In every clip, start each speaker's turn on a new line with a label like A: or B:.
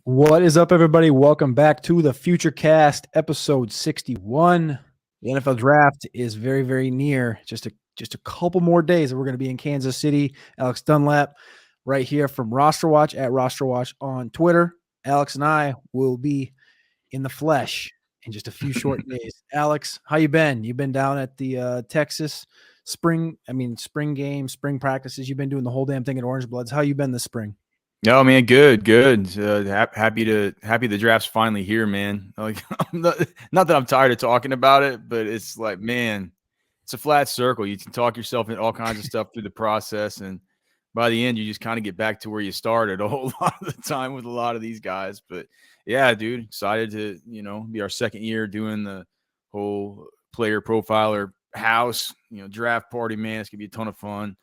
A: What is up, everybody? Welcome back to the Futurecast, episode 61. The NFL draft is very, very near. Just a couple more days, and we're going to be in Kansas City. Alex Dunlap, right here from Roster Watch at Roster Watch on Twitter. Alex and I will be in the flesh in just a few short days. Alex, how you been? You've been down at the Texas spring game, spring practices. You've been doing the whole damn thing at Orange Bloods. How you been this spring?
B: Oh man, good. Happy the draft's finally here, man. Like, not that I'm tired of talking about it, but it's like, man, it's a flat circle. You can talk yourself into all kinds of stuff through the process, and by the end, you just kind of get back to where you started a whole lot of the time with a lot of these guys. But yeah, dude, excited to be our second year doing the whole player profiler house, draft party. Man, it's gonna be a ton of fun.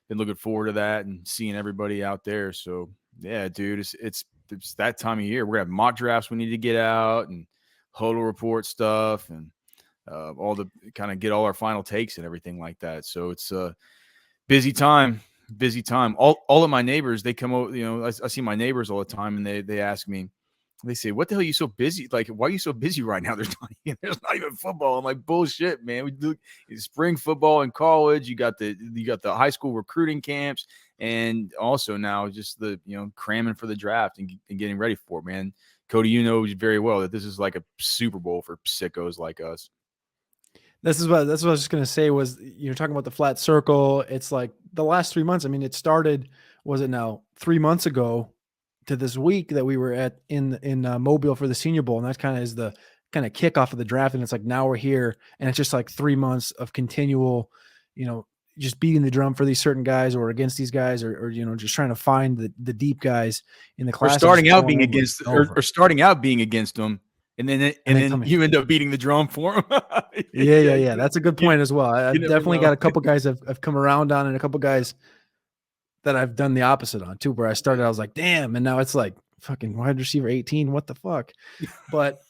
B: Been looking forward to that and seeing everybody out there. So yeah, dude, it's that time of year. We're gonna have mock drafts we need to get out and huddle report stuff and all the kind of get all our final takes and everything like that. So it's a busy time. Busy time. All of my neighbors, they come over. I see my neighbors all the time, and they ask me, they say, "What the hell are you so busy? Like, why are you so busy right now? There's not even football." I'm like, "Bullshit, man. We do spring football in college. You got the high school recruiting camps, and also now just the cramming for the draft and getting ready for it, man." Cody, you know very well that this is like a Super Bowl for sickos like us.
A: That's what I was just gonna say. Was you're talking about the flat circle? It's like the last 3 months. I mean, it started. Was it now 3 months ago to this week that we were in Mobile for the Senior Bowl, and that kind of is the kind of kickoff of the draft. And it's like now we're here, and it's just like 3 months of continual, just beating the drum for these certain guys or against these guys, or just trying to find the deep guys in the
B: Or
A: class.
B: starting out being against, or starting out being against them, and then you end up beating the drum for them.
A: Yeah. That's a good point as well. I've definitely
B: know.
A: got a couple guys I've come around on, and a couple guys that I've done the opposite on too, where I started, I was like, damn. And now it's like fucking wide receiver 18. What the fuck? But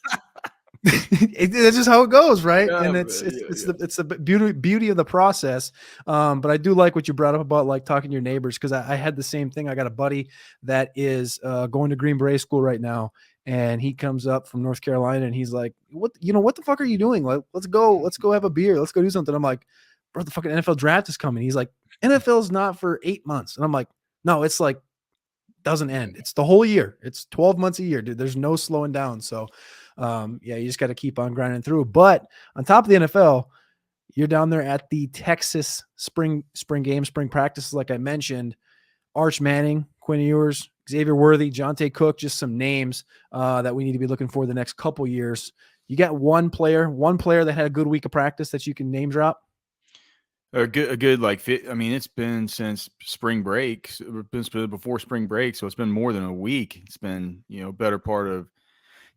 A: it's just how it goes, right?
B: Yeah,
A: and it's the beauty of the process. But I do like what you brought up about like talking to your neighbors, because I had the same thing. I got a buddy that is going to Green Beret school right now, and he comes up from North Carolina, and he's like, what the fuck are you doing? Like, let's go have a beer, let's go do something. I'm like, bro, the fucking NFL draft is coming. He's like, NFL's not for 8 months. And I'm like, no, it's like doesn't end. It's the whole year. It's 12 months a year, dude. There's no slowing down. So yeah, you just got to keep on grinding through. But on top of the NFL, you're down there at the Texas spring game, spring practices, like I mentioned. Arch Manning, Quinn Ewers, Xavier Worthy, Jonte Cook, just some names that we need to be looking for the next couple years. You got one player that had a good week of practice that you can name drop?
B: A good like fit. I mean, it's been since spring break. It's been before spring break, so it's been more than a week. It's been better part of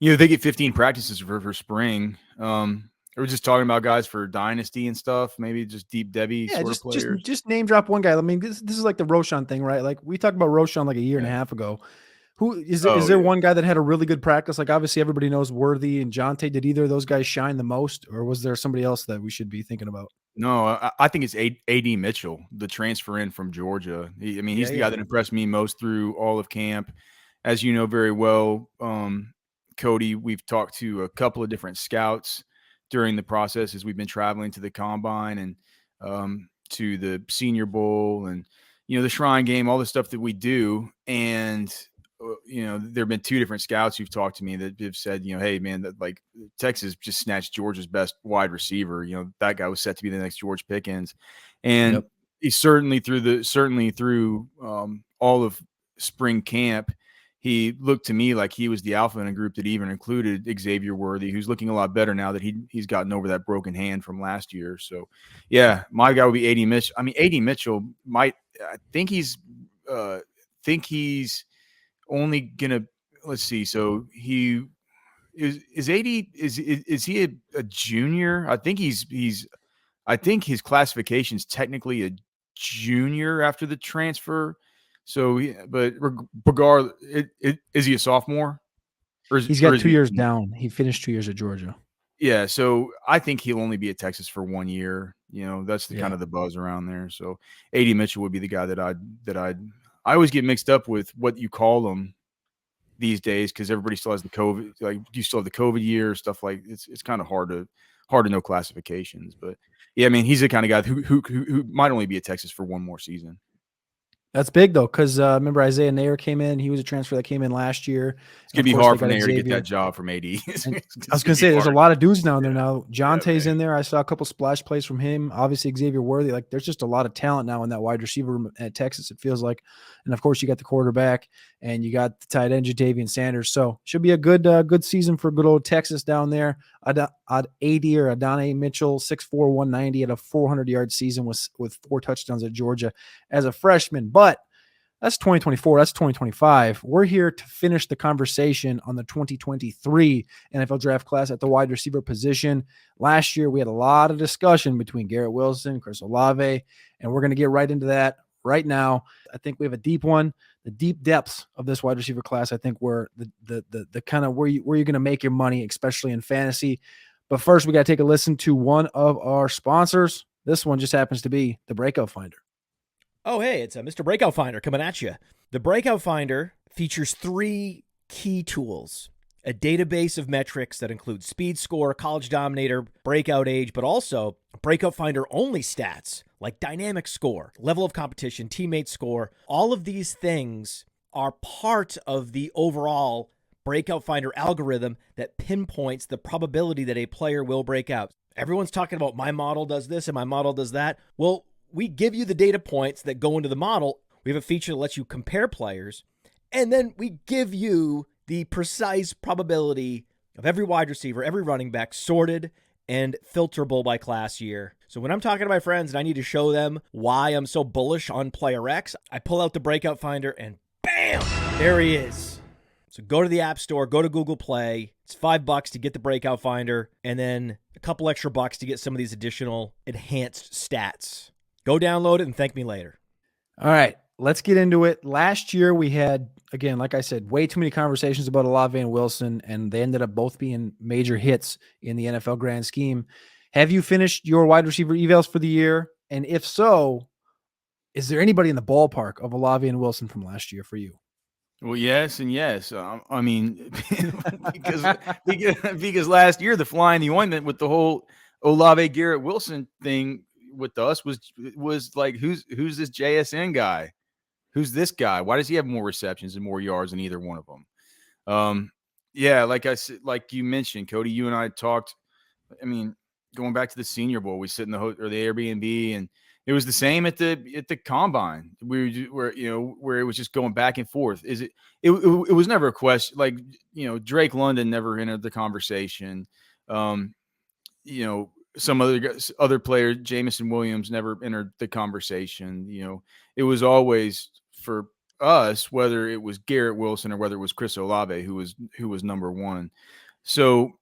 B: they get 15 practices for spring. We're just talking about guys for Dynasty and stuff. Maybe just deep Debbie
A: Yeah,
B: sort of players.
A: just name drop one guy. I mean, this is like the Roshan thing, right? Like we talked about Roshan like a year and a half ago. Who is there? Is there one guy that had a really good practice? Like obviously everybody knows Worthy and Jonte. Did either of those guys shine the most, or was there somebody else that we should be thinking about?
B: No, I think it's A.D. Mitchell, the transfer in from Georgia. He's the guy that impressed me most through all of camp. As you know very well, Cody, we've talked to a couple of different scouts during the process as we've been traveling to the combine and to the Senior Bowl and the Shrine Game, all the stuff that we do. And there have been two different scouts who've talked to me that have said, hey man, that like Texas just snatched Georgia's best wide receiver. That guy was set to be the next George Pickens, and he's certainly through all of spring camp. He looked to me like he was the alpha in a group that even included Xavier Worthy, who's looking a lot better now that he's gotten over that broken hand from last year. So, yeah, my guy would be A.D. Mitchell. I mean, A.D. Mitchell I think he's only gonna, let's see. So he is 80. Is he a junior? I think I think his classification is technically a junior after the transfer. So, but regardless, is he a sophomore?
A: He's got 2 years down. He finished 2 years at Georgia.
B: Yeah, so I think he'll only be at Texas for 1 year. That's the kind of the buzz around there. So, A.D. Mitchell would be the guy that I always get mixed up with what you call him. these days because everybody still has the COVID. Like, you still have the COVID year, stuff like it's kind of hard to know classifications. But yeah, I mean, he's the kind of guy who might only be at Texas for one more season.
A: That's big though, because remember Isaiah Nair came in. He was a transfer that came in last year.
B: It's gonna be hard for Nair to get that job from AD.
A: I was gonna say there's a lot of dudes down there now. Jonte's in there. I saw a couple splash plays from him. Obviously Xavier Worthy. Like there's just a lot of talent now in that wide receiver room at Texas. It feels like, and of course you got the quarterback and you got the tight end Jatavian Sanders. So should be a good season for good old Texas down there. Adonai Mitchell, 6'4", 190 at a 400-yard season with 4 touchdowns at Georgia as a freshman. But that's 2024. That's 2025. We're here to finish the conversation on the 2023 NFL draft class at the wide receiver position. Last year, we had a lot of discussion between Garrett Wilson, Chris Olave, and we're going to get right into that right now. I think we have a deep one. The deep depths of this wide receiver class, I think, were the kind of where you're going to make your money, especially in fantasy. But first, we got to take a listen to one of our sponsors. This one just happens to be the Breakout Finder.
C: Oh, hey, it's Mr. Breakout Finder coming at you. The Breakout Finder features 3 key tools: a database of metrics that includes speed score, college dominator, breakout age, but also Breakout Finder only stats like dynamic score, level of competition, teammate score. All of these things are part of the overall Breakout Finder algorithm that pinpoints the probability that a player will break out. Everyone's talking about my model does this and my model does that. Well, we give you the data points that go into the model. We have a feature that lets you compare players, and then we give you the precise probability of every wide receiver, every running back, sorted and filterable by class year. So when I'm talking to my friends and I need to show them why I'm so bullish on player X, I pull out the Breakout Finder and bam, there he is. So go to the App Store, go to Google Play. It's $5 to get the Breakout Finder, and then a couple extra bucks to get some of these additional enhanced stats. Go download it and thank me later.
A: All right, let's get into it. Last year we had, again, like I said, way too many conversations about Olave and Wilson, and they ended up both being major hits in the NFL grand scheme. Have you finished your wide receiver evals for the year? And if so, is there anybody in the ballpark of Olave and Wilson from last year for you?
B: Well, yes and yes. I mean, because last year the fly in the ointment with the whole Olave Garrett Wilson thing with us was like, who's this JSN guy? Who's this guy? Why does he have more receptions and more yards than either one of them? Yeah, like I said, like you mentioned, Cody, you and I talked. I mean, going back to the Senior Bowl, we sit in the Airbnb, and it was the same at the combine. Where it was just going back and forth. It was never a question. Like, Drake London never entered the conversation. Some other player, Jamison Williams, never entered the conversation. It was always for us, whether it was Garrett Wilson or whether it was Chris Olave, who was number one. So,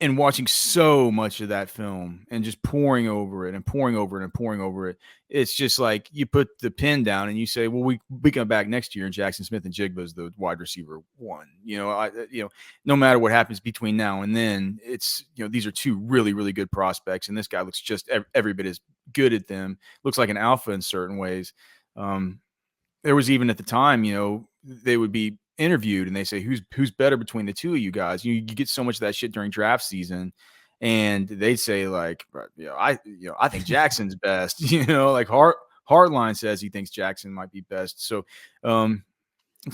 B: and watching so much of that film and just poring over it, it's just like you put the pen down and you say, well, we come back next year and Jackson Smith and Jigba is the wide receiver 1. No matter what happens between now and then, it's, these are 2 really, really good prospects, and this guy looks just every bit as good at them. Looks like an alpha in certain ways. There was even at the time, they would be interviewed and they say, who's better between the 2 of you guys? You get so much of that shit during draft season, and they'd say like, I think Jackson's best. Like Hardline says he thinks Jackson might be best. So to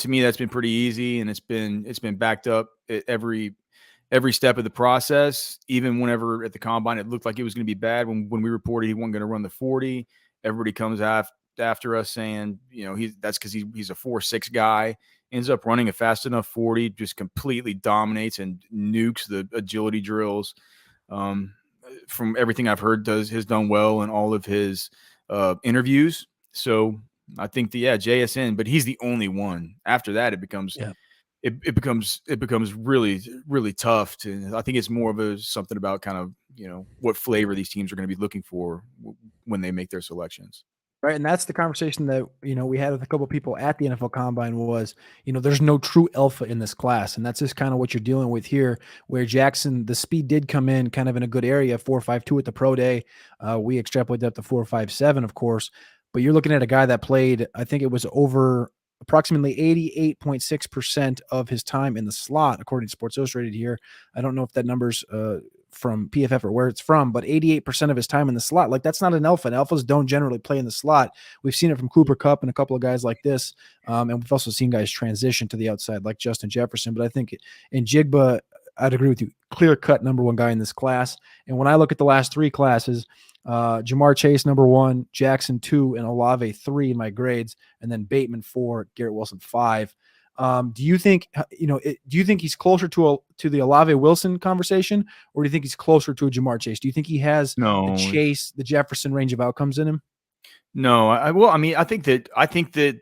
B: me, that's been pretty easy, and it's been backed up at every step of the process. Even whenever at the combine it looked like it was going to be bad, when we reported he wasn't going to run the 40, everybody comes after us saying, that's because he's a 4.6 guy. Ends up running a fast enough 40, just completely dominates and nukes the agility drills. From everything I've heard, has done well in all of his interviews. So I think JSN, but he's the only one. After that, it becomes it becomes really, really tough to. I think it's more of something about kind of what flavor these teams are going to be looking for when they make their selections.
A: Right. And that's the conversation that, we had with a couple of people at the NFL Combine was, there's no true alpha in this class. And that's just kind of what you're dealing with here, where Jackson, the speed did come in kind of in a good area, 4.52 at the pro day. We extrapolated up to 4.57, of course. But you're looking at a guy that played, I think it was over approximately 88.6% of his time in the slot, according to Sports Illustrated here. I don't know if that number's from PFF or where it's from, but 88% of his time in the slot. Like, that's not an alpha. And alphas don't generally play in the slot. We've seen it from Cooper Kupp and a couple of guys like this. And we've also seen guys transition to the outside like Justin Jefferson. But I think in Jigba, I'd agree with you. Clear cut number one guy in this class. And when I look at the last three classes, Jamar Chase number 1, Jackson 2, and Olave 3 in my grades, and then Bateman 4, Garrett Wilson 5. Do you think do you think he's closer to the Olave Wilson conversation, or do you think he's closer to a Jamar Chase? Do you think he has the Jefferson range of outcomes in him?
B: No, I think that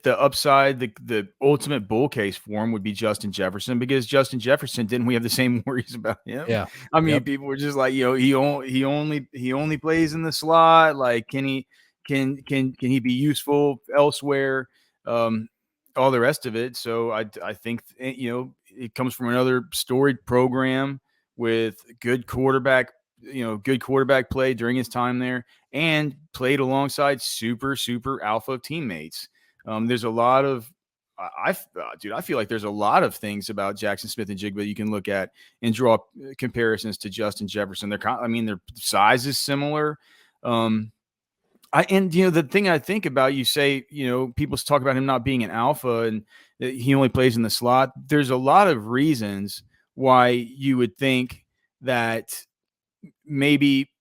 B: the upside, the ultimate bull case for him would be Justin Jefferson, because Justin Jefferson, didn't we have the same worries about him?
A: Yeah.
B: I mean, people were just like, he only plays in the slot. Like, can he be useful elsewhere? All the rest of it. So I think, it comes from another storied program with good quarterback play during his time there, and played alongside super alpha teammates. There's a lot of, I feel like there's a lot of things about Jackson Smith-Njigba you can look at and draw comparisons to Justin Jefferson. Their size is similar. The thing I think about, you say, people talk about him not being an alpha and he only plays in the slot. There's a lot of reasons why you would think that maybe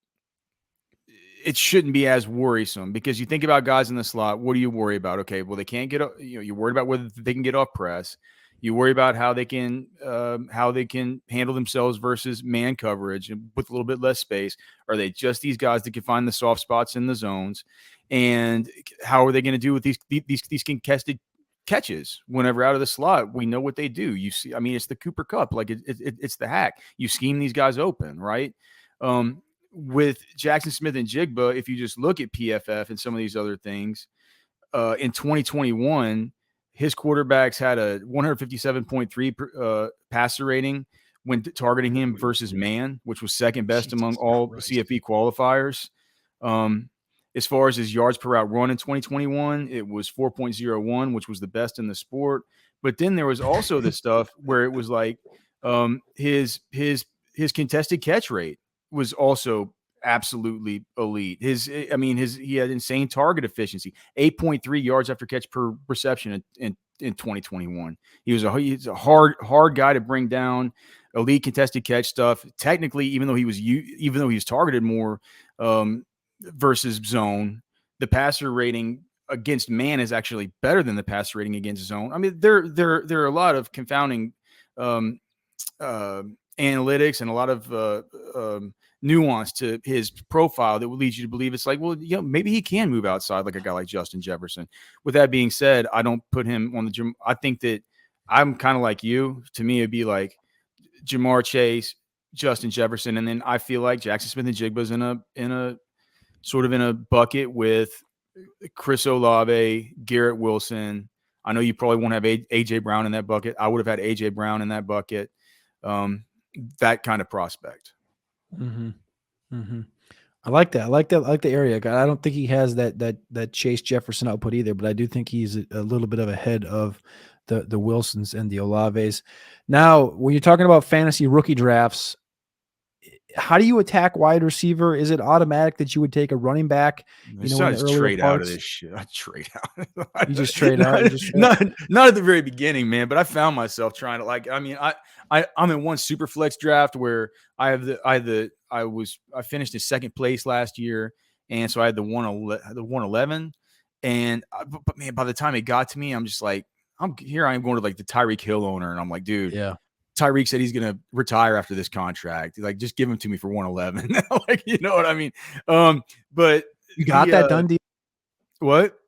B: it shouldn't be as worrisome, because you think about guys in the slot. What do you worry about? Okay, well, they can't get, you're worried about whether they can get off press. You worry about how they can handle themselves versus man coverage and with a little bit less space. Are they just these guys that can find the soft spots in the zones? And how are they going to do with these contested catches whenever out of the slot? We know what they do. You see, it's the Cooper Kupp, like it's the hack. You scheme these guys open, right? With Jackson Smith-Njigba, if you just look at PFF and some of these other things, in 2021, his quarterbacks had a 157.3 passer rating when targeting him versus man, which was second best among all CFP qualifiers. As far as his yards per route run in 2021, it was 4.01, which was the best in the sport. But then there was also the stuff where it was like his contested catch rate was also absolutely elite. He had insane target efficiency, 8.3 yards after catch per reception in 2021. He's a hard guy to bring down. Elite contested catch stuff. Technically, even though he was targeted more versus zone, the passer rating against man is actually better than the passer rating against zone. There are a lot of confounding analytics and a lot of nuance to his profile that would lead you to believe it's like, well, maybe he can move outside like a guy like Justin Jefferson. With that being said, I don't put him on the gym. I think that I'm kind of like you. To me, it'd be like Jamar Chase, Justin Jefferson, and then I feel like Jackson Smith-Njigba's in a bucket with Chris Olave, Garrett Wilson. I know you probably won't have AJ Brown in that bucket. I would have had AJ Brown in that bucket. That kind of prospect.
A: Mm-hmm. Mm-hmm. I like that. I like the area. I don't think he has that Chase Jefferson output either, but I do think he's a little bit of ahead of the Wilsons and the Olaves. Now, when you're talking about fantasy rookie drafts, how do you attack wide receiver? Is it automatic that you would take a running back?
B: Trade out of this shit. I trade out.
A: You just trade out.
B: Not at the very beginning, man. But I found myself trying to I'm in one super flex draft where I finished in second place last year, and so I had the 111. And but man, by the time it got to me, I'm just like, I'm going to like the Tyreek Hill owner, and I'm like, dude,
A: yeah.
B: Tyreek said he's going to retire after this contract. Like, just give him to me for 111. Like, you know what I mean? But
A: you got that done deal?
B: What?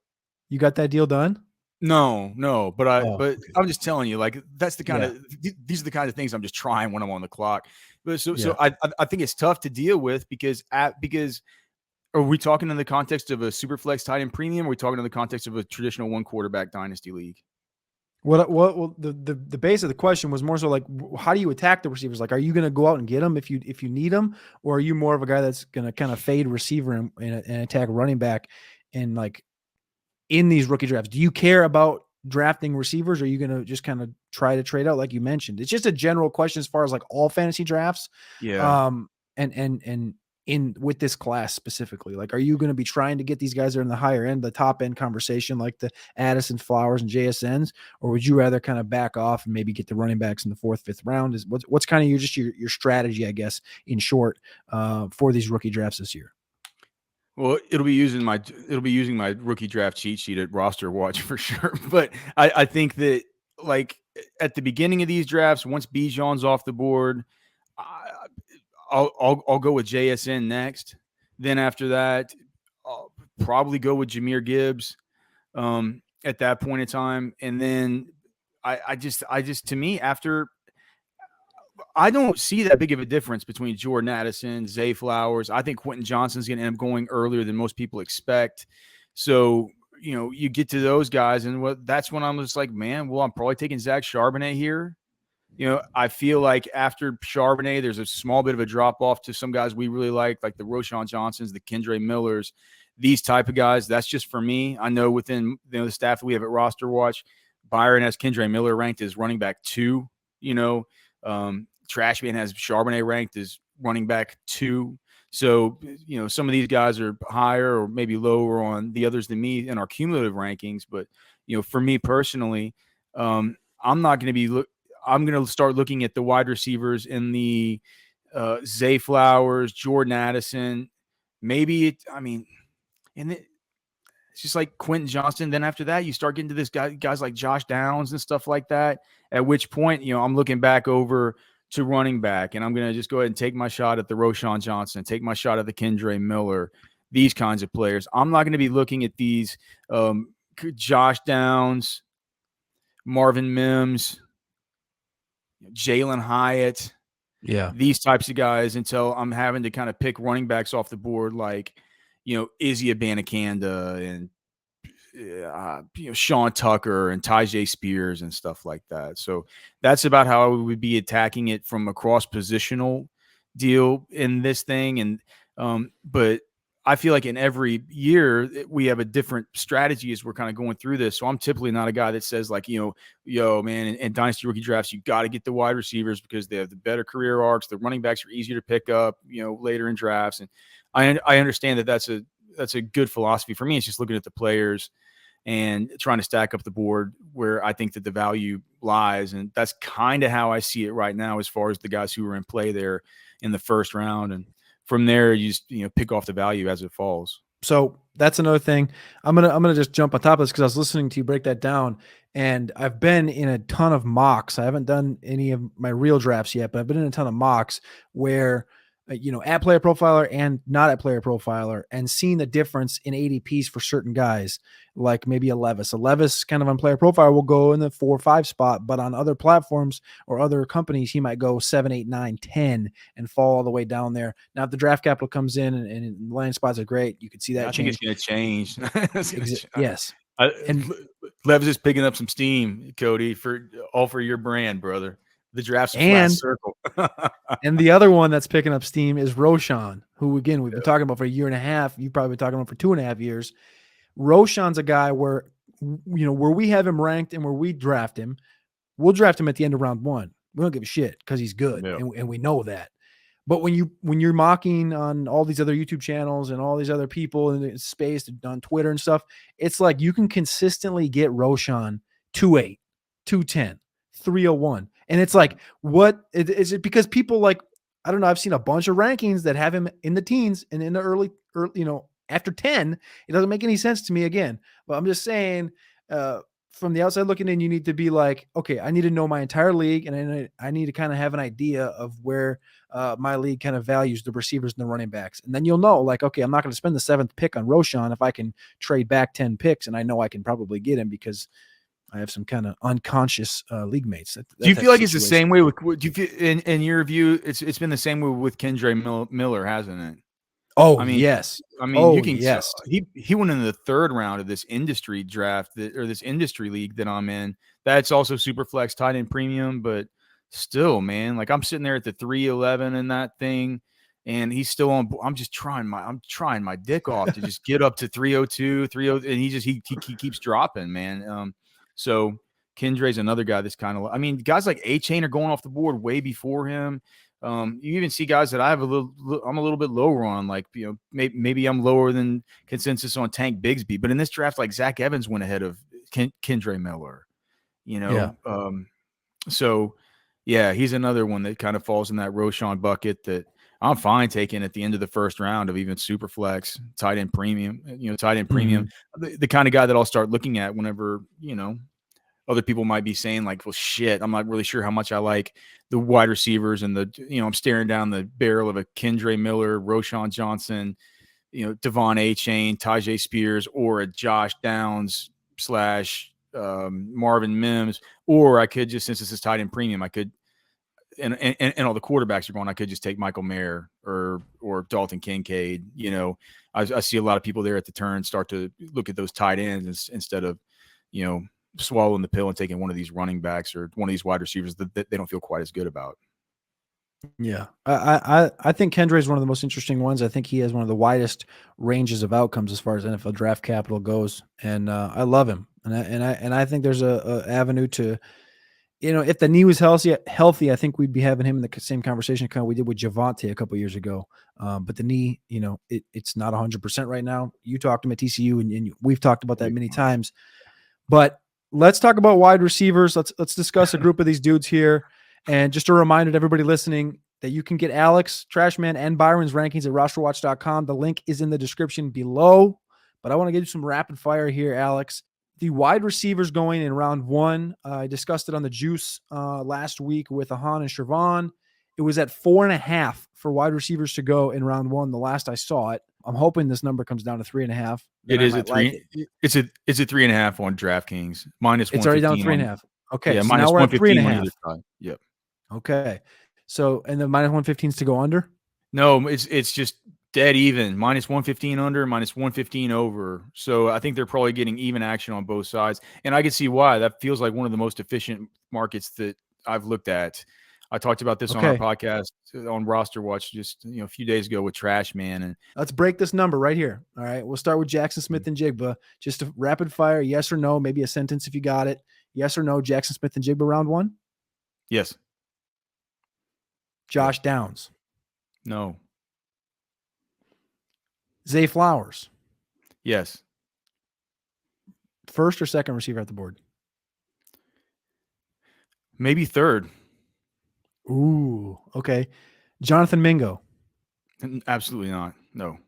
A: You got that deal done?
B: No. But I'm just telling you, like, that's the kind of, these are the kinds of things I'm just trying when I'm on the clock. But so I think it's tough to deal with because are we talking in the context of a super flex tight end premium? Or are we talking in the context of a traditional one quarterback dynasty league?
A: Well, the base of the question was more so like, how do you attack the receivers? Like, are you going to go out and get them if you need them, or are you more of a guy that's going to kind of fade receiver and attack running back and like in these rookie drafts? Do you care about drafting receivers? Or are you going to just kind of try to trade out like you mentioned? It's just a general question as far as like all fantasy drafts.
B: Yeah.
A: And in with this class specifically, like, are you going to be trying to get these guys that are in the higher end, the top end conversation, like the Addison, Flowers, and JSNs, or would you rather kind of back off and maybe get the running backs in the 4th, 5th round? Is what's kind of your strategy, I guess, in short, for these rookie drafts this year?
B: Well, it'll be using my rookie draft cheat sheet at Roster Watch for sure. But I think that, like, at the beginning of these drafts, once Bijan's off the board, I'll go with JSN next. Then after that, I'll probably go with Jahmyr Gibbs at that point in time. And then I just to me, after, I don't see that big of a difference between Jordan Addison, Zay Flowers. I think Quentin Johnston's going to end up going earlier than most people expect. So, you get to those guys, and that's when I'm just like, man, well, I'm probably taking Zach Charbonnet here. I feel like after Charbonnet, there's a small bit of a drop-off to some guys we really like the Roschon Johnsons, the Kendre Millers, these type of guys. That's just for me. I know within the staff that we have at Roster Watch, Byron has Kendre Miller ranked as running back 2, Trashman has Charbonnet ranked as running back 2. So, some of these guys are higher or maybe lower on the others than me in our cumulative rankings. But, for me personally, I'm not going to I'm going to start looking at the wide receivers in the Zay Flowers, Jordan Addison. Maybe it's just like Quentin Johnston. Then after that, you start getting to this guys like Josh Downs and stuff like that. At which point, I'm looking back over to running back, and I'm going to just go ahead and take my shot at the Roschon Johnson, take my shot at the Kendre Miller, these kinds of players. I'm not going to be looking at these Josh Downs, Marvin Mims, Jalin Hyatt, these types of guys until I'm having to kind of pick running backs off the board like, Izzy Abanikanda and Sean Tucker and Tyjae Spears and stuff like that. So that's about how I would be attacking it from a cross positional deal in this thing. And but I feel like in every year we have a different strategy as we're kind of going through this. So I'm typically not a guy that says like, yo, man, in Dynasty rookie drafts, you got to get the wide receivers because they have the better career arcs. The running backs are easier to pick up, later in drafts. And I understand that that's a good philosophy. For me, it's just looking at the players and trying to stack up the board where I think that the value lies. And that's kind of how I see it right now as far as the guys who are in play there in the first round. And from there, you just pick off the value as it falls.
A: So that's another thing. I'm gonna just jump on top of this because I was listening to you break that down, and I've been in a ton of mocks. I haven't done any of my real drafts yet, but I've been in a ton of mocks where at Player Profiler and not at Player Profiler, and seeing the difference in ADPs for certain guys, like maybe a Levis. A Levis kind of on Player Profiler will go in the 4 or 5 spot, but on other platforms or other companies, he might go 7, 8, 9, 10 and fall all the way down there. Now, if the draft capital comes in and land spots are great, you could see that.
B: I think it's going to change.
A: Yes.
B: And Levis is picking up some steam, Cody, for your brand, brother. The draft's a flat circle.
A: And the other one that's picking up steam is Roschon, who, again, we've been talking about for a year and a half. You've probably been talking about for 2.5 years. Roschon's a guy where we have him ranked and where we draft him, we'll draft him at the end of round 1. We don't give a shit because he's good, and we know that. But when you're mocking on all these other YouTube channels and all these other people in the space on Twitter and stuff, it's like you can consistently get Roschon 2.8, 2.10, 3.01. And it's like, what is it? Because people like, I don't know, I've seen a bunch of rankings that have him in the teens and in the early after 10. It doesn't make any sense to me again. But I'm just saying, from the outside looking in, you need to be like, okay, I need to know my entire league, and I need to kind of have an idea of where my league kind of values the receivers and the running backs. And then you'll know, like, okay, I'm not going to spend the 7th pick on Roschon if I can trade back 10 picks, and I know I can probably get him because I have some kind of unconscious league mates.
B: Do you feel like it's the same way with? Do you feel, in your view, it's been the same way with Kendre Miller, hasn't it?
A: Oh, I mean, yes.
B: I mean, you can.
A: Yes.
B: He went in the 3rd round of this industry draft or this industry league that I'm in. That's also super flex tight end premium, but still, man, like I'm sitting there at the 311 in that thing, and he's still on. I'm trying my dick off to just get up to 302, 30, and he keeps dropping, man. So Kendre's another guy that's kind of, I mean, guys like A-Chain are going off the board way before him. You even see guys that I'm a little bit lower on, like, maybe I'm lower than consensus on Tank Bigsby, but in this draft, like Zach Evans went ahead of Kendre Miller,
A: Yeah.
B: So yeah, he's another one that kind of falls in that Roschon bucket that I'm fine taking at the end of the first round of even super flex, tight end premium, the kind of guy that I'll start looking at whenever, other people might be saying like, well, shit, I'm not really sure how much I like the wide receivers and I'm staring down the barrel of a Kendre Miller, Roschon Johnson, Devon A-Chain, Tajay Spears, or a Josh Downs / Marvin Mims, or I could just, since this is tight end premium, I could, and all the quarterbacks are going, I could just take Michael Mayer or Dalton Kincaid. I see a lot of people there at the turn start to look at those tight ends instead of, swallowing the pill and taking one of these running backs or one of these wide receivers that they don't feel quite as good about.
A: Yeah. I think Kendre is one of the most interesting ones. I think he has one of the widest ranges of outcomes as far as NFL draft capital goes. And I love him. And I think there's a avenue to, if the knee was healthy, I think we'd be having him in the same conversation kind of we did with Javonte a couple years ago. But the knee, it's not 100% right now. You talked to him at TCU and we've talked about that many times, but let's talk about wide receivers. Let's discuss a group of these dudes here. And just a reminder to everybody listening that you can get Alex, Trashman, and Byron's rankings at rosterwatch.com. The link is in the description below. But I want to give you some rapid fire here, Alex. The wide receivers going in round 1. I discussed it on the Juice last week with Ahan and Shervon. It was at 4.5 for wide receivers to go in round 1. The last I saw it. I'm hoping this number comes down to 3.5.
B: It is a 3. It's a 3.5 on DraftKings. -115.
A: It's already down to 3.5. Okay.
B: Yeah,
A: so now we're at
B: 3.5. Yep.
A: Okay. So, and the -115s to go under?
B: No, it's just dead even. -115 under, -115 over. So I think they're probably getting even action on both sides. And I can see why. That feels like one of the most efficient markets that I've looked at. I talked about this on our podcast on Roster Watch just a few days ago with Trash Man. And
A: let's break this number right here. All right. We'll start with Jackson Smith and Jigba. Just a rapid fire, yes or no, maybe a sentence if you got it. Yes or no, Jackson Smith and Jigba round 1?
B: Yes.
A: Josh Downs?
B: No.
A: Zay Flowers?
B: Yes.
A: First or second receiver at the board?
B: Maybe third.
A: Ooh, okay. Jonathan Mingo?
B: Absolutely not. No.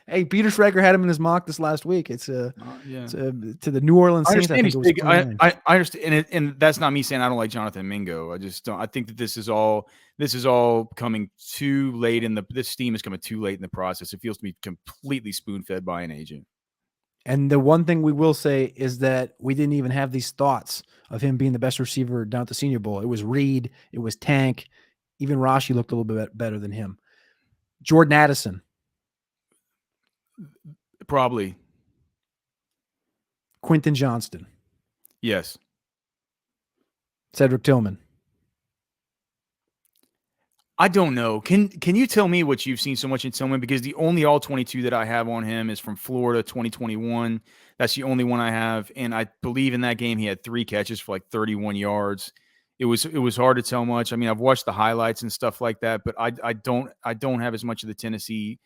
A: Hey, Peter Schrager had him in his mock this last week. It's to the New Orleans Saints.
B: I understand I understand, and that's not me saying I don't like Jonathan Mingo. I just don't. I think that this is all coming too late this steam is coming too late in the process. It feels to me completely spoon fed by an agent.
A: And the one thing we will say is that we didn't even have these thoughts of him being the best receiver down at the Senior Bowl. It was Reed. It was Tank. Even Rashee looked a little bit better than him. Jordan Addison.
B: Probably.
A: Quentin Johnston.
B: Yes.
A: Cedric Tillman.
B: I don't know. Can you tell me what you've seen so much in Tillman? Because the only all 22 that I have on him is from Florida 2021. That's the only one I have. And I believe in that game he had 3 catches for like 31 yards. It was hard to tell much. I mean, I've watched the highlights and stuff like that, but I don't have as much of the Tennessee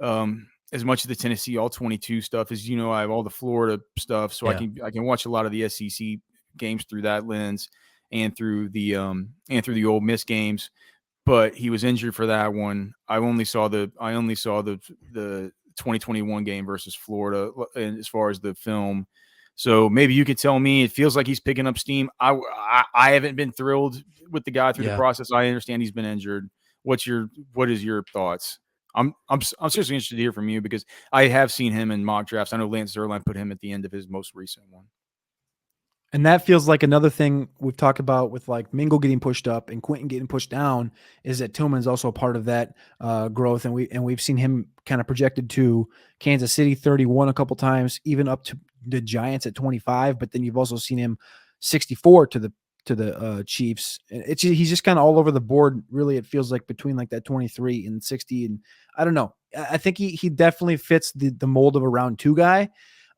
B: all 22 stuff as I have all the Florida stuff. So yeah. I can watch a lot of the SEC games through that lens and through the Ole Miss games. But he was injured for that one. I only saw the 2021 game versus Florida as far as the film. So maybe you could tell me. It feels like he's picking up steam. I haven't been thrilled with the guy through the process. I understand he's been injured. What is your thoughts? I'm seriously interested to hear from you because I have seen him in mock drafts. I know Lance Zierlein put him at the end of his most recent one.
A: And that feels like another thing we've talked about with like Mingo getting pushed up and Quentin getting pushed down is that Tillman's also a part of that growth. And we've seen him kind of projected to Kansas City 31 a couple times, even up to the Giants at 25. But then you've also seen him 64 to the Chiefs. He's just kind of all over the board. Really, it feels like between like that 23 and 60. And I don't know. I think he definitely fits the mold of a round 2 guy.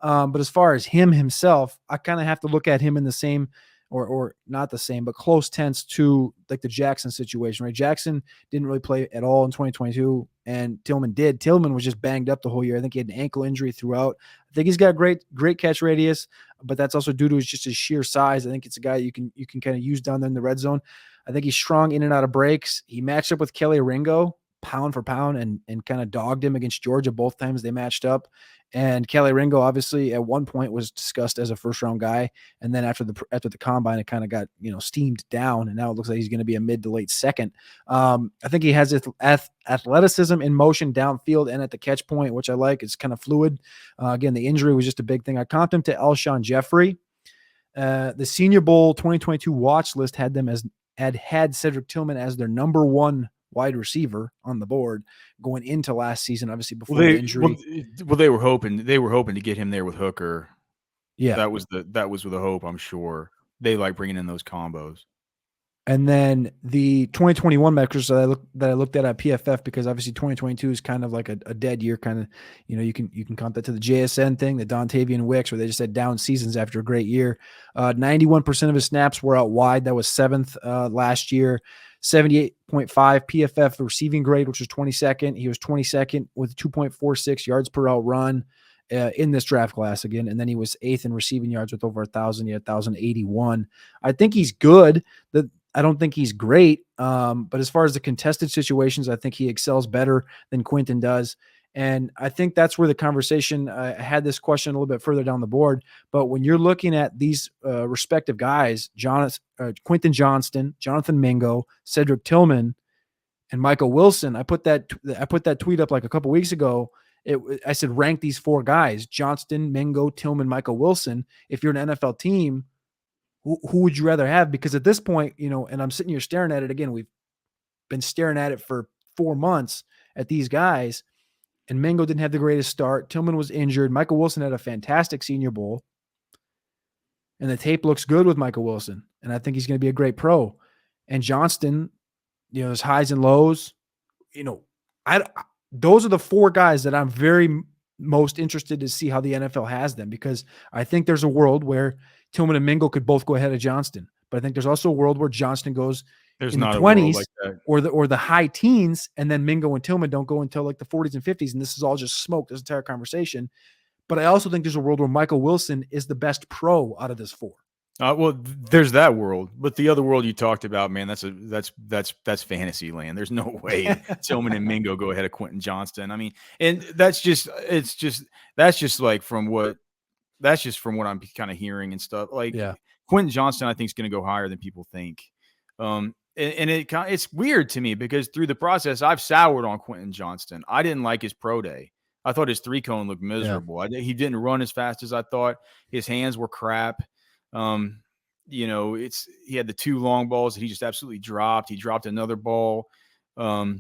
A: But as far as himself, I kind of have to look at him in the same or not the same, but close tense to like the Jackson situation, right? Jackson didn't really play at all in 2022, and Tillman did. Tillman was just banged up the whole year. I think he had an ankle injury throughout. I think he's got great catch radius, but that's also due to just his sheer size. I think it's a guy you can kind of use down there in the red zone. I think he's strong in and out of breaks. He matched up with Kelly Ringo pound for pound and kind of dogged him against Georgia both times they matched up. And Kelly Ringo obviously at one point was discussed as a first round guy. And then after the combine, it kind of got, steamed down. And now it looks like he's going to be a mid to late second. I think he has athleticism in motion downfield and at the catch point, which I like. It's kind of fluid. Again, the injury was just a big thing. I comped him to Alshon Jeffrey. The Senior Bowl 2022 watch list had them had Cedric Tillman as their number one wide receiver on the board going into last season, obviously before the injury.
B: They were hoping to get him there with Hooker.
A: Yeah,
B: that was the hope. I'm sure they like bringing in those combos.
A: And then the 2021 metrics that I looked at PFF, because obviously 2022 is kind of like a dead year, kind of, you can count that to the JSN thing, the Dontavian Wicks, where they just had down seasons after a great year. 91% of his snaps were out wide. That was 7th last year. 78.5 PFF receiving grade, which was 22nd. He was 22nd with 2.46 yards per out run in this draft class again. And then he was 8th in receiving yards with over 1,000. He had 1,081. I think he's good. I don't think he's great. But as far as the contested situations, I think he excels better than Quentin does. And I think that's where the conversation, I had this question a little bit further down the board, but when you're looking at these respective guys, Quentin Johnston, Jonathan Mingo, Cedric Tillman, and Michael Wilson, I put that tweet up like a couple weeks ago. I said, rank these 4 guys, Johnston, Mingo, Tillman, Michael Wilson. If you're an NFL team, who would you rather have? Because at this point, and I'm sitting here staring at it again, we've been staring at it for 4 months at these guys. And Mingo didn't have the greatest start. Tillman was injured. Michael Wilson had a fantastic Senior Bowl. And the tape looks good with Michael Wilson. And I think he's going to be a great pro. And Johnston, there's highs and lows. Those are the 4 guys that I'm very most interested to see how the NFL has them, because I think there's a world where Tillman and Mingo could both go ahead of Johnston. But I think there's also a world where Johnston goes in the 20s like or the high teens, and then Mingo and Tillman don't go until like the 40s and 50s, and this is all just smoke, this entire conversation. But I also think there's a world where Michael Wilson is the best pro out of this 4.
B: Well, there's that world, but the other world you talked about, man, that's fantasy land. There's no way Tillman and Mingo go ahead of Quentin Johnston. I mean, and that's just from what I'm kind of hearing and stuff. Like,
A: yeah.
B: Quentin Johnston, I think, is going to go higher than people think. And it's weird to me because through the process, I've soured on Quentin Johnston. I didn't like his pro day. I thought his 3-cone looked miserable. Yeah. He didn't run as fast as I thought. His hands were crap. He had the 2 long balls that he just absolutely dropped. He dropped another ball, or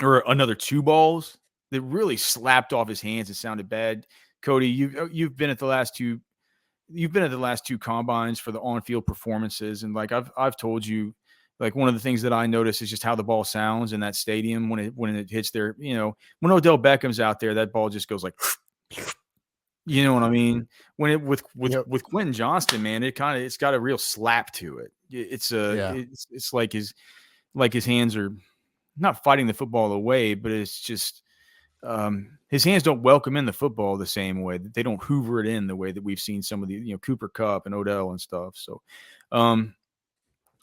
B: another 2 balls that really slapped off his hands. It sounded bad. Cody, you've been at the last 2. You've been at the last 2 combines for the on-field performances, and like I've told you, like one of the things that I notice is just how the ball sounds in that stadium when it hits their, when Odell Beckham's out there, that ball just goes like, you know what I mean? When it with Quentin Johnston, man, it's got a real slap to it. It's like his hands are not fighting the football away, but it's just his hands don't welcome in the football the same way. They don't hoover it in the way that we've seen some of the, Cooper Kupp and Odell and stuff. So,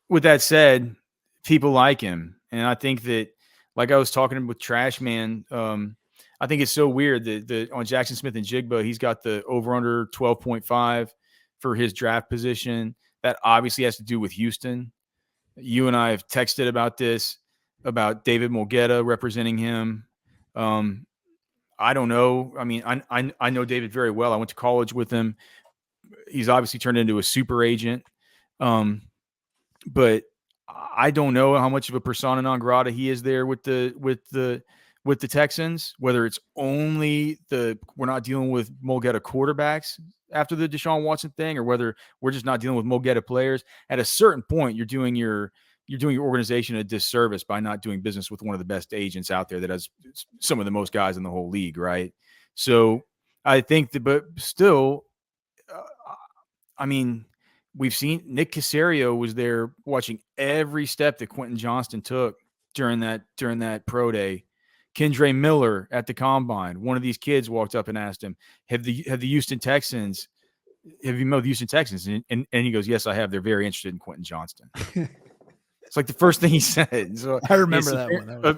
B: with that said, people like him. And I think that, like I was talking with Trash Man, I think it's so weird that on Jackson Smith and Jigba, he's got the over-under 12.5 for his draft position. That obviously has to do with Houston. You and I have texted about this, about David Mulgeta representing him. I don't know. I mean, I know David very well. I went to college with him. He's obviously turned into a super agent. But I don't know how much of a persona non grata he is there with the Texans, whether it's only we're not dealing with Mulgeta quarterbacks after the Deshaun Watson thing, or whether we're just not dealing with Mulgeta players. At a certain point, you're doing your organization a disservice by not doing business with one of the best agents out there that has some of the most guys in the whole league, right? So I think that, but still, uh, I mean, we've seen Nick Caserio was there watching every step that Quentin Johnston took during that pro day. Kendre Miller at the combine. One of these kids walked up and asked him, have you met the Houston Texans? And he goes, yes, I have. They're very interested in Quentin Johnston. It's like the first thing he said. So
A: I remember that one. That was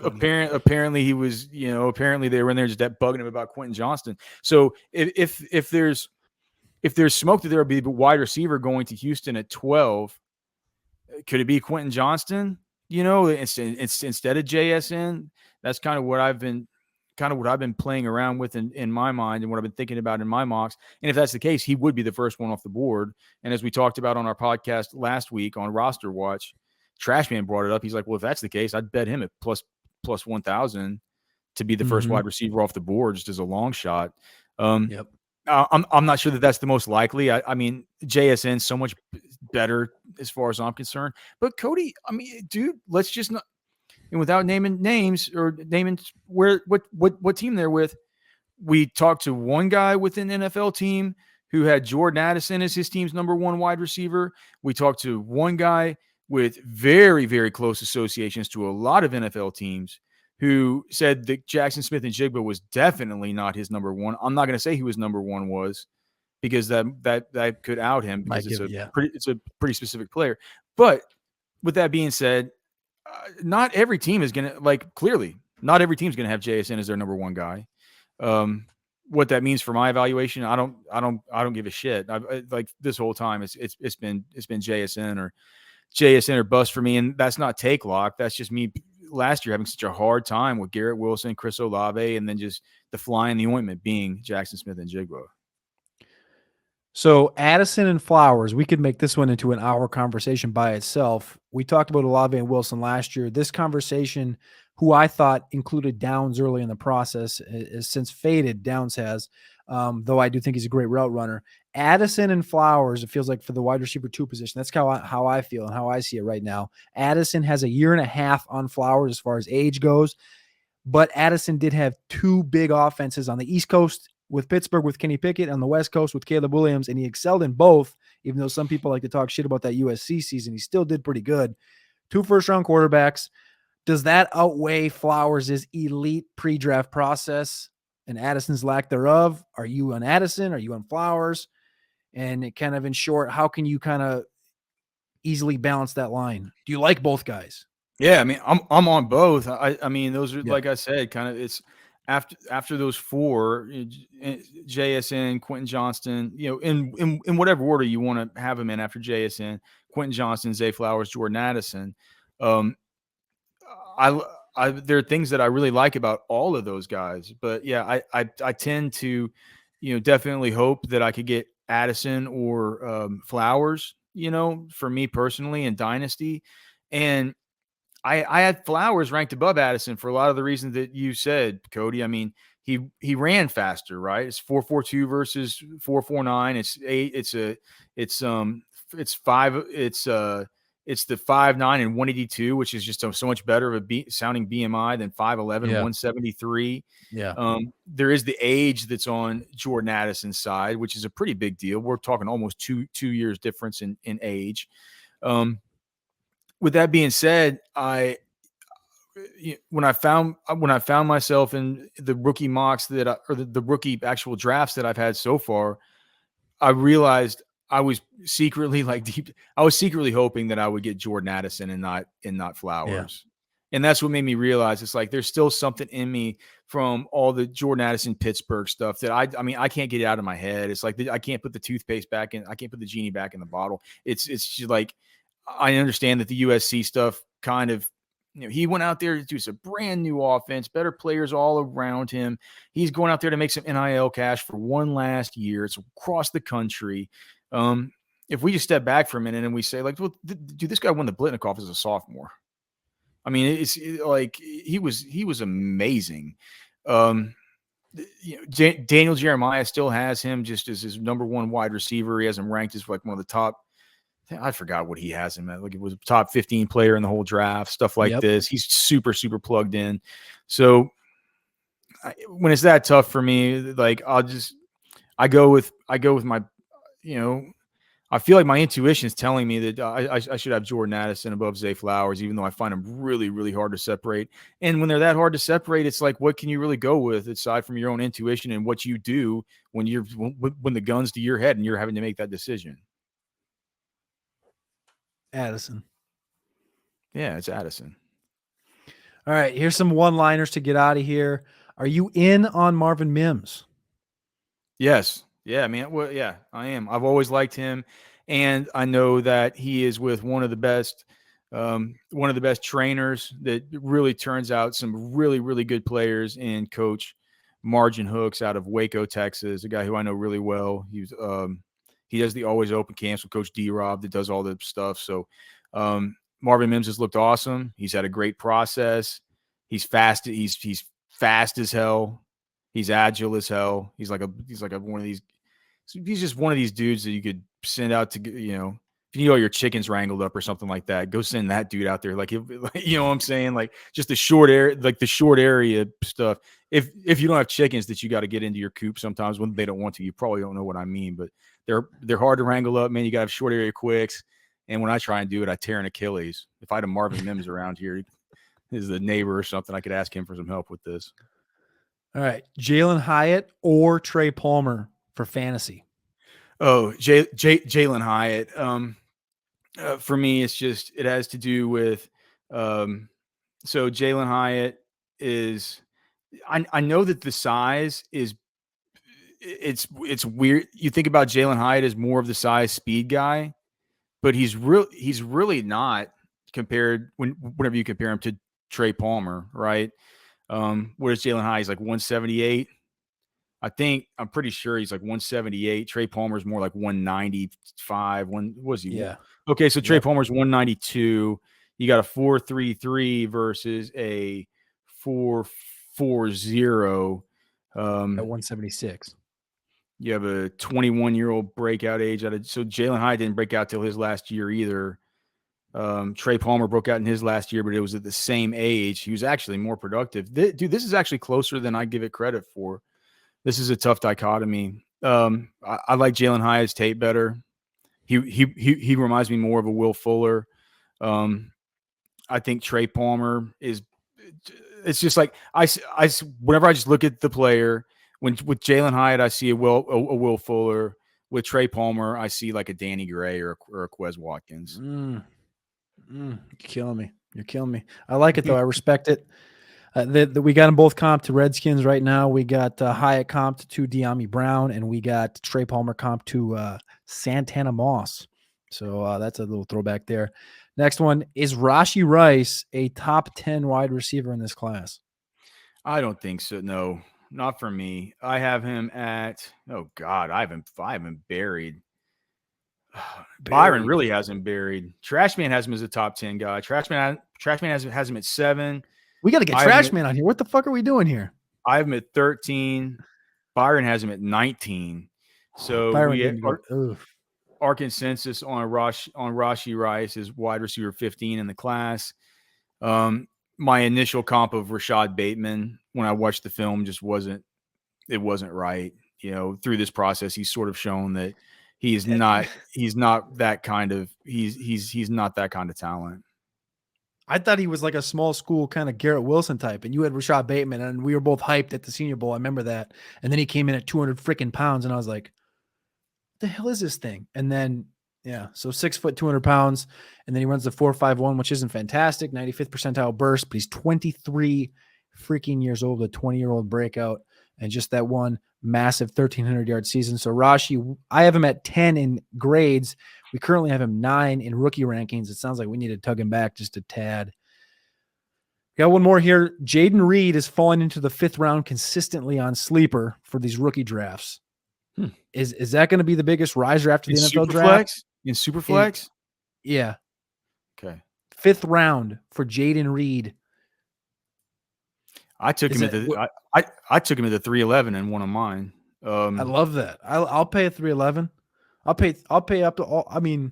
B: apparently he was, apparently they were in there just bugging him about Quentin Johnston. So if there's smoke that there will be a wide receiver going to Houston at 12, could it be Quentin Johnston? It's instead of JSN. That's kind of what I've been playing around with in my mind and what I've been thinking about in my mocks. And if that's the case, he would be the first one off the board. And as we talked about on our podcast last week on Roster Watch, Trashman brought it up. He's like, well, if that's the case, I'd bet him at plus 1,000 to be the first wide receiver off the board, just as a long shot.
A: Yep.
B: I'm not sure that that's the most likely. I mean, JSN's so much better as far as I'm concerned. But Cody, I mean, dude, let's just not, and without naming names or naming what team they're with, we talked to one guy with an NFL team who had Jordan Addison as his team's number one wide receiver. We talked to one guy with very, very close associations to a lot of NFL teams who said that Jackson Smith-Njigba was definitely not his number one. I'm not going to say who his number one was because that could out him because it's a pretty specific player. But with that being said, not every team is going to clearly not every team's going to have JSN as their number one guy. What that means for my evaluation, I don't give a shit. Like this whole time it's been JSN or bust for me. And that's not take lock. That's just me last year having such a hard time with Garrett Wilson, Chris Olave, and then just the fly in the ointment being Jackson Smith-Njigba.
A: So Addison and Flowers, we could make this one into an hour conversation by itself. We talked about Olave and Wilson last year. This conversation, who I thought included Downs early in the process, is since faded. Downs has, though I do think he's a great route runner. Addison and Flowers, it feels like for the wide receiver 2 position. That's how I feel and how I see it right now. Addison has a year and a half on Flowers as far as age goes, but Addison did have 2 big offenses on the East Coast with Pittsburgh with Kenny Pickett, on the West Coast with Caleb Williams, and he excelled in both, even though some people like to talk shit about that USC season. He still did pretty good. 2 first-round quarterbacks. Does that outweigh Flowers' elite pre-draft process and Addison's lack thereof? Are you on Addison? Are you on Flowers? And it kind of, in short, how can you kind of easily balance that line? Do you like both guys?
B: Yeah, I mean, I'm on both. I mean, those are, like I said, kind of, it's after those 4, JSN, Quentin Johnston, in whatever order you want to have them in after JSN, Quentin Johnston, Zay Flowers, Jordan Addison. There are things that I really like about all of those guys, but yeah, I tend to, definitely hope that I could get Addison or Flowers, for me personally in Dynasty. And I had Flowers ranked above Addison for a lot of the reasons that you said, Cody. I mean, he ran faster, right? It's 4.42 versus 4.49. It's the 5'9" and 182, which is just so much better of a sounding BMI than 5'11", 173.
A: Yeah.
B: There is the age that's on Jordan Addison's side, which is a pretty big deal. We're talking almost two years difference in age. With that being said, when I found myself in the rookie mocks or the rookie actual drafts that I've had so far, I realized I was secretly hoping that I would get Jordan Addison and not Flowers. Yeah. And that's what made me realize it's like there's still something in me from all the Jordan Addison Pittsburgh stuff that I mean I can't get it out of my head. It's like I can't put the toothpaste back in. I can't put the genie back in the bottle. It's just like I understand that the USC stuff kind of, he went out there to do some brand new offense, better players all around him. He's going out there to make some NIL cash for one last year. It's across the country. If we just step back for a minute and we say, like, well, dude, this guy won the Blitnikoff as a sophomore. I mean, it's like he was amazing. Daniel Jeremiah still has him just as his number one wide receiver. He has him ranked as like one of the top. I forgot what he has him at. Like it was a top 15 player in the whole draft, stuff like this. He's super, super plugged in. So when it's that tough for me, like I'll just I go with my, you know, I feel like my intuition is telling me that I should have Jordan Addison above Zay Flowers, even though I find them really, really hard to separate. And when they're that hard to separate, it's like, what can you really go with aside from your own intuition and what you do when when the gun's to your head and you're having to make that decision?
A: Addison.
B: Yeah, it's Addison.
A: All right, here's some one-liners to get out of here. Are you in on Marvin Mims?
B: Yes. Yeah, man. Well, yeah, I am. I've always liked him, and I know that he is with one of the best trainers that really turns out some really, really good players in Coach Margin Hooks out of Waco, Texas, a guy who I know really well. He does the Always Open camps with Coach D-Rob that does all the stuff. So Marvin Mims has looked awesome. He's had a great process. He's fast. He's fast as hell. He's agile as hell. He's like one of these. He's just one of these dudes that you could send out to, you know, if you need all your chickens wrangled up or something like that, go send that dude out there. Like, you know what I'm saying? Like, just the short area stuff. If you don't have chickens that you got to get into your coop sometimes when they don't want to, you probably don't know what I mean, but they're hard to wrangle up, man. You got to have short area quicks. And when I try and do it, I tear an Achilles. If I had a Marvin Mims around here, is the neighbor or something, I could ask him for some help with this.
A: All right, Jalin Hyatt or Trey Palmer for fantasy?
B: Oh, Jalin Hyatt. For me, it has to do with, so Jalin Hyatt is, I know that the size is, it's weird. You think about Jalin Hyatt as more of the size speed guy, but he's really not whenever you compare him to Trey Palmer, right? Whereas Jalin Hyatt is like 178. I'm pretty sure he's like 178. Trey Palmer's more like 195. What was he?
A: Yeah.
B: Okay, so Trey Palmer's 192. You got a 4.33 versus a 4.40.
A: At 176.
B: You have a 21-year-old breakout age. So Jalin Hyatt didn't break out till his last year either. Trey Palmer broke out in his last year, but it was at the same age. He was actually more productive. Dude, this is actually closer than I give it credit for. This is a tough dichotomy. I like Jalin Hyatt's tape better. He reminds me more of a Will Fuller. I think Trey Palmer is. It's just like whenever I just look at the player, with Jalin Hyatt, I see a Will Fuller. With Trey Palmer, I see like a Danny Gray or a Quez Watkins.
A: You're killing me. You're killing me. I like it though. I respect it. We got them both comp to Redskins right now. We got Hyatt comp to De'Ami Brown, and we got Trey Palmer comp to Santana Moss. So that's a little throwback there. Next one, is Rashee Rice a top 10 wide receiver in this class?
B: I don't think so. No, not for me. I have him at, oh God, I haven't buried. Byron really has him buried. Trashman has him as a top 10 guy. Trashman has him at 7.
A: We got to get Trashman on here. What the fuck are we doing here?
B: I have him at 13. Byron has him at 19. So our consensus on Rashee Rice is wide receiver 15 in the class. My initial comp of Rashad Bateman when I watched the film just wasn't right. You know, through this process, he's sort of shown that he's not that kind of talent.
A: I thought he was like a small school kind of Garrett Wilson type, and you had Rashad Bateman, and we were both hyped at the Senior Bowl. I remember that. And then he came in at 200 freaking pounds, and I was like, what the hell is this thing? And then, yeah, so 6 foot, 200 pounds, and then he runs the 4.51, which isn't fantastic, 95th percentile burst, but he's 23 freaking years old, a 20-year-old breakout, and just that one massive 1,300-yard season. So Rashee, I have him at 10 in grades. We currently have him 9 in rookie rankings. It sounds like we need to tug him back just a tad. Got one more here. Jayden Reed is falling into the 5th round consistently on Sleeper for these rookie drafts. Is that going to be the biggest riser after the NFL draft?
B: In Superflex?
A: Yeah.
B: Okay.
A: 5th round for Jayden Reed.
B: I took him at the 311 in one of mine.
A: I love that. I'll pay a 311. I'll pay up to all. I mean,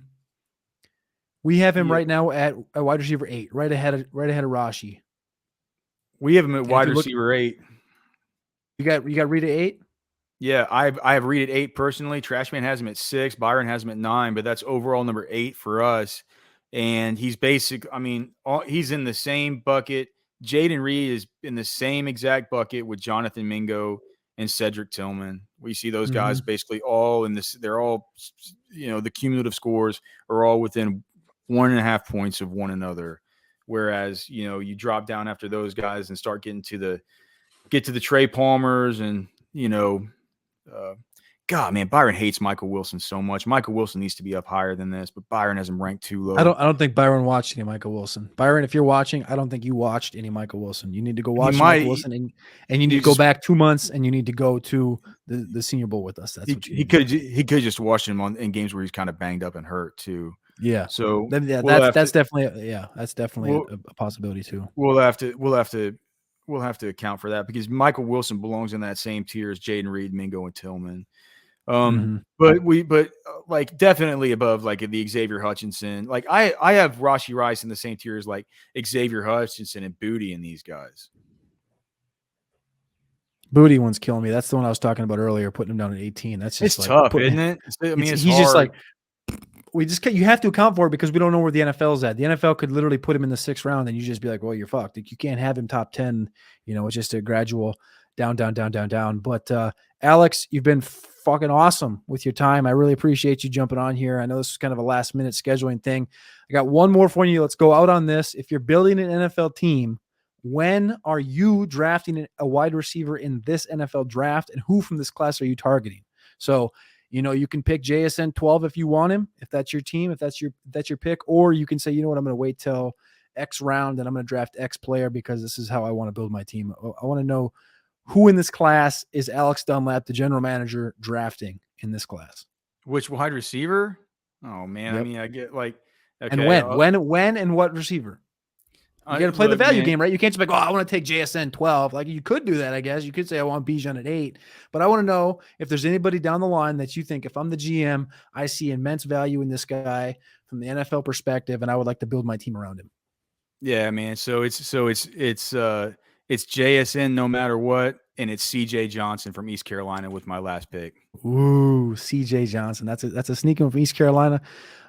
A: we have him right now at a wide receiver 8, right ahead of Rashee.
B: We have him at wide receiver 8.
A: You got Reed at 8?
B: Yeah, I have Reed at 8 personally. Trashman has him at 6. Byron has him at 9, but that's overall number 8 for us. And he's he's in the same bucket. Jayden Reed is in the same exact bucket with Jonathan Mingo and Cedric Tillman. We see those guys basically all in this. They're all, the cumulative scores are all within 1.5 points of one another. Whereas, you drop down after those guys and start getting to the Trey Palmers and, God, man, Byron hates Michael Wilson so much. Michael Wilson needs to be up higher than this, but Byron has him ranked too low.
A: I don't think Byron watched any Michael Wilson. Byron, if you're watching, I don't think you watched any Michael Wilson. You need to go watch Michael Wilson, and you need to go back 2 months, and you need to go to the Senior Bowl with us. That's what you need.
B: He could just watch him in games where he's kind of banged up and hurt too.
A: Yeah.
B: So
A: that's definitely a possibility too.
B: We'll have to account for that because Michael Wilson belongs in that same tier as Jayden Reed, Mingo, and Tillman. But like definitely above like the Xavier Hutchinson. Like I have Rashee Rice in the same tier as like Xavier Hutchinson and Booty and these guys.
A: Booty one's killing me. That's the one I was talking about earlier, putting him down at 18. That's just
B: it's tough, isn't it? He's
A: hard. Just like you have to account for it because we don't know where the NFL's at. The NFL could literally put him in the 6th round and you just be like, well, you're fucked. Like, you can't have him top 10. It's just a gradual down. But Alex, you've been fucking awesome with your time. I really appreciate you jumping on here. I know this is kind of a last minute scheduling thing. I got one more for you. Let's go out on this. If you're building an NFL team, when are you drafting a wide receiver in this NFL draft, and who from this class are you targeting? So, you can pick JSN 12 if you want him, if that's your team, if that's your pick, or you can say, you know what, I'm going to wait till X round and I'm going to draft X player because this is how I want to build my team. I want to know who in this class is Alex Dunlap, the general manager, drafting in this class.
B: Which wide receiver? Oh man, yep. I mean, I get like, okay,
A: and when and what receiver? You got to play the value game, right? You can't just be like, I want to take JSN 12. Like, you could do that, I guess. You could say I want Bijan at 8. But I want to know if there's anybody down the line that you think, if I'm the GM, I see immense value in this guy from the NFL perspective, and I would like to build my team around him.
B: Yeah, man. So it's JSN no matter what, and it's CJ Johnson from East Carolina with my last pick.
A: Ooh, CJ Johnson. That's a sneaky one from East Carolina.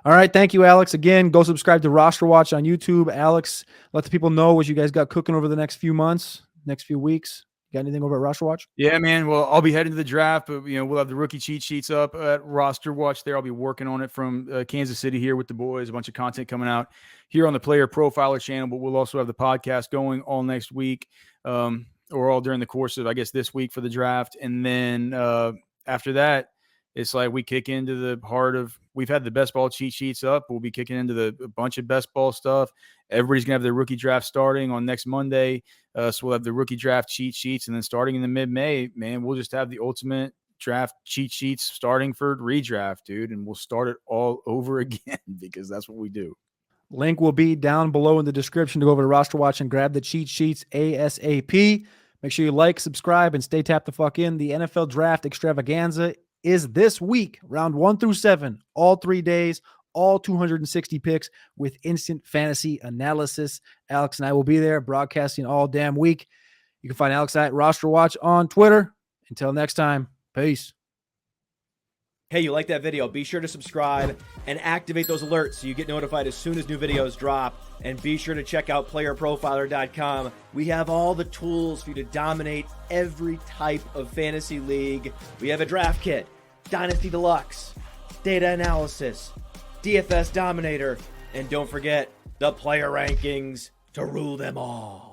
A: All right, thank you, Alex. Again, go subscribe to Roster Watch on YouTube. Alex, let the people know what you guys got cooking over the next few months, next few weeks. You got anything over at Roster Watch?
B: Yeah, man. Well, I'll be heading to the draft, but we'll have the rookie cheat sheets up at Roster Watch there. I'll be working on it from Kansas City here with the boys. A bunch of content coming out here on the Player Profiler channel, but we'll also have the podcast going all next week, or all during the course of, I guess, this week for the draft. And then after that, it's like we kick into the heart of, we've had the best ball cheat sheets up. We'll be kicking into a bunch of best ball stuff. Everybody's going to have their rookie draft starting on next Monday. So we'll have the rookie draft cheat sheets. And then starting in the mid-May, man, we'll just have the ultimate draft cheat sheets starting for redraft, dude. And we'll start it all over again because that's what we do.
A: Link will be down below in the description to go over to Roster Watch and grab the cheat sheets ASAP. Make sure you like, subscribe, and stay tapped the fuck in. The NFL Draft Extravaganza is this week, round 1 through 7, all 3 days, all 260 picks with instant fantasy analysis. Alex and I will be there broadcasting all damn week. You can find Alex at Roster Watch on Twitter. Until next time, peace.
C: Hey, you like that video? Be sure to subscribe and activate those alerts so you get notified as soon as new videos drop. And be sure to check out PlayerProfiler.com. We have all the tools for you to dominate every type of fantasy league. We have a draft kit, Dynasty Deluxe, data analysis, DFS Dominator, and don't forget the player rankings to rule them all.